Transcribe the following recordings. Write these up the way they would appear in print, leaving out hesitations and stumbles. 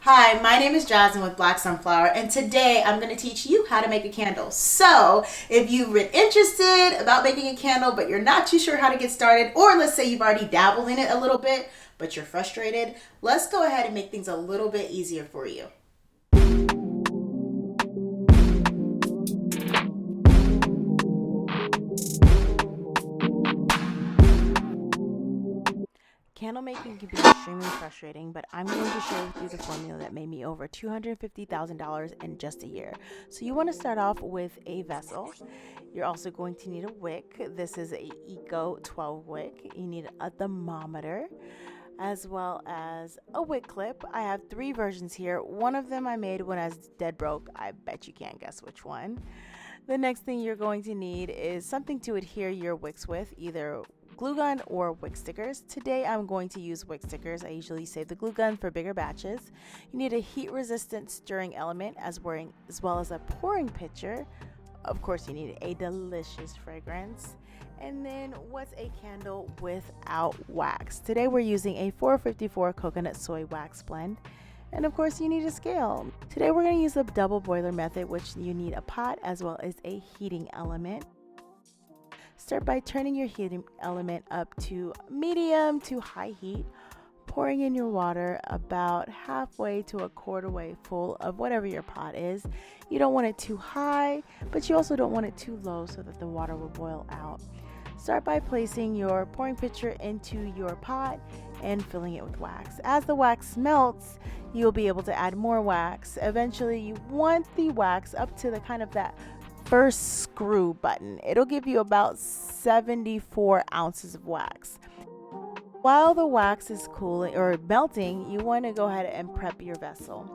Hi, my name is Jasmine with BLK Sunflower, and today I'm going to teach you how to make a candle. So, if you've been interested about making a candle, but you're not too sure how to get started, or let's say you've already dabbled in it a little bit, but you're frustrated, let's go ahead and make things a little bit easier for you. Candle making can be extremely frustrating, but I'm going to share with you the formula that made me over $250,000 in just a year. So you want to start off with a vessel. You're also going to need a wick. This is a Eco 12 wick. You need a thermometer as well as a wick clip. I have three versions here. One of them I made when I was dead broke. I bet you can't guess which one. The next thing you're going to need is something to adhere your wicks with, either glue gun or wick stickers. Today I'm going to use wick stickers. I usually save the glue gun for bigger batches. You need a heat resistant stirring element as well as a pouring pitcher. Of course, you need a delicious fragrance. And then what's a candle without wax? Today we're using a 454 Coconut Soy Wax blend. And of course, you need a scale. Today we're going to use the double boiler method, which you need a pot as well as a heating element. Start by turning your heating element up to medium to high heat, pouring in your water about halfway to a quarter way full of whatever your pot is. You don't want it too high, but you also don't want it too low so that the water will boil out. Start by placing your pouring pitcher into your pot and filling it with wax. As the wax melts, you'll be able to add more wax. Eventually, you want the wax up to the kind of that first screw button. It'll give you about 74 ounces of wax. While the wax is cooling or melting, you want to go ahead and prep your vessel.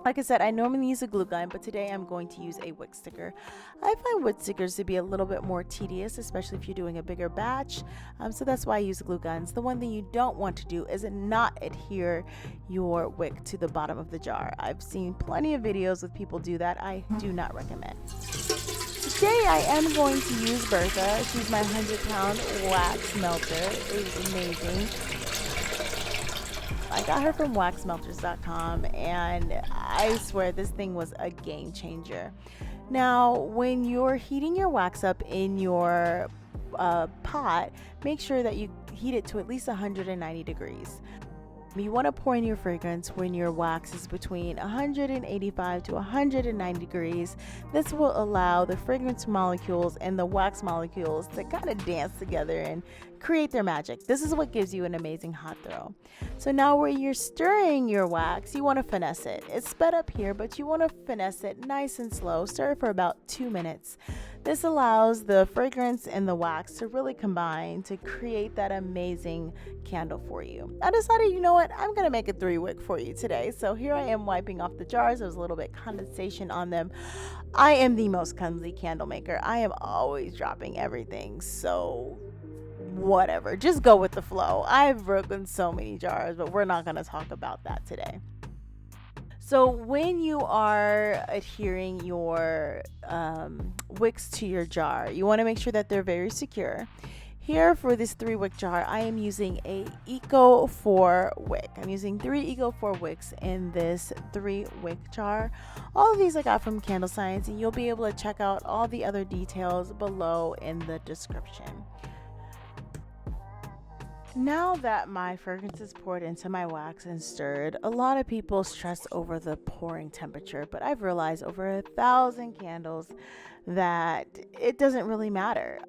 Like I said, I normally use a glue gun, but today I'm going to use a wick sticker. I find wick stickers to be a little bit more tedious, especially if you're doing a bigger batch. So that's why I use glue guns. The one thing you don't want to do is not adhere your wick to the bottom of the jar. I've seen plenty of videos with people do that. I do not recommend. Today I am going to use Bertha. She's my 100-pound wax melter. It is amazing. I got her from waxmelters.com, and I swear this thing was a game changer. Now, when you're heating your wax up in your pot, make sure that you heat it to at least 190 degrees. You want to pour in your fragrance when your wax is between 185 to 190 degrees. This will allow the fragrance molecules and the wax molecules to kind of dance together and create their magic. This is what gives you an amazing hot throw. So now where you're stirring your wax, you want to finesse it. It's sped up here, but you want to finesse it nice and slow. Stir it for about 2 minutes. This allows the fragrance and the wax to really combine to create that amazing candle for you. I decided, you know what, I'm going to make a 3-wick for you today. So here I am wiping off the jars. There's a little bit condensation on them. I am the most clumsy candle maker. I am always dropping everything. So whatever, just go with the flow. I've broken so many jars, but we're not going to talk about that today. So when you are adhering your wicks to your jar, you want to make sure that they're very secure. Here for this 3-wick jar, I am using a Eco 4 wick. I'm using 3 Eco 4 wicks in this 3-wick jar. All of these I got from Candle Science, and you'll be able to check out all the other details below in the description. Now that my fragrance is poured into my wax and stirred, a lot of people stress over the pouring temperature, but I've realized over 1,000 candles that it doesn't really matter.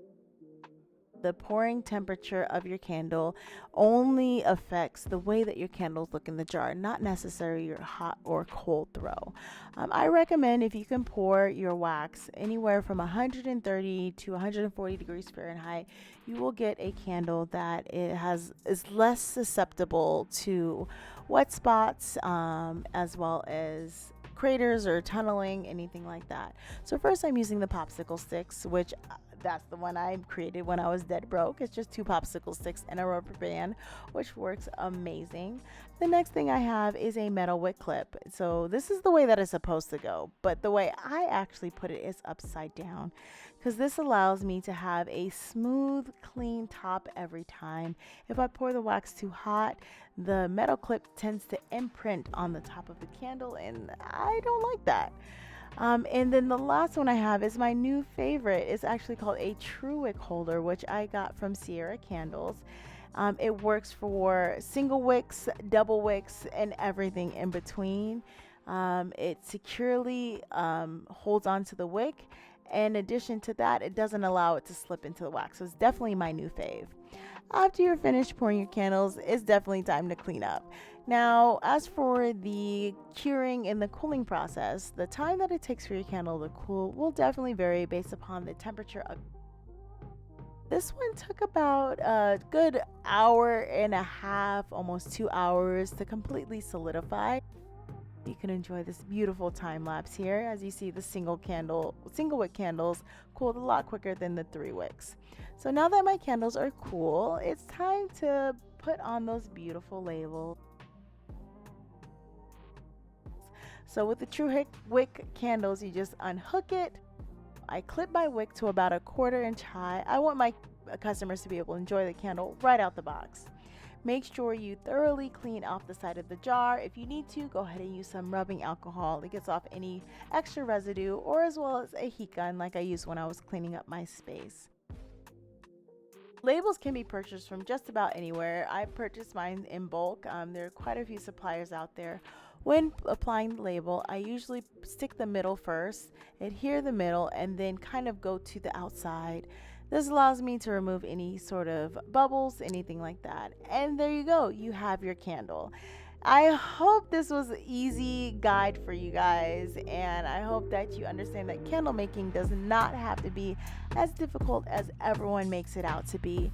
The pouring temperature of your candle only affects the way that your candles look in the jar, not necessarily your hot or cold throw. I recommend if you can pour your wax anywhere from 130 to 140 degrees Fahrenheit, you will get a candle that is less susceptible to wet spots as well as craters or tunneling, anything like that. So first I'm using the popsicle sticks, which that's the one I created when I was dead broke. It's just 2 popsicle sticks and a rubber band, which works amazing. The next thing I have is a metal wick clip. So this is the way that it's supposed to go, but the way I actually put it is upside down, because this allows me to have a smooth, clean top every time. If I pour the wax too hot, the metal clip tends to imprint on the top of the candle, and I don't like that. And then the last one I have is my new favorite. It's actually called a true wick holder, which I got from Sierra Candles. It works for single wicks, double wicks, and everything in between. It securely holds onto the wick. In addition to that, it doesn't allow it to slip into the wax. So it's definitely my new fave. After you're finished pouring your candles, it's definitely time to clean up. Now, as for the curing and the cooling process, the time that it takes for your candle to cool will definitely vary based upon the temperature of. This one took about a good hour and a half, almost 2 hours to completely solidify. You can enjoy this beautiful time lapse here as you see the single wick candles cooled a lot quicker than the 3 wicks. So now that my candles are cool, it's time to put on those beautiful labels. So with the true wick candles, you just unhook it. I clip my wick to about a 1/4 inch high. I want my customers to be able to enjoy the candle right out the box. Make sure you thoroughly clean off the side of the jar. If you need to, go ahead and use some rubbing alcohol. It gets off any extra residue, or as well as a heat gun like I used when I was cleaning up my space. Labels can be purchased from just about anywhere. I purchased mine in bulk. There are quite a few suppliers out there. When applying the label, I usually stick the middle first, adhere the middle, and then kind of go to the outside. This allows me to remove any sort of bubbles, anything like that. And there you go, you have your candle. I hope this was an easy guide for you guys, and I hope that you understand that candle making does not have to be as difficult as everyone makes it out to be.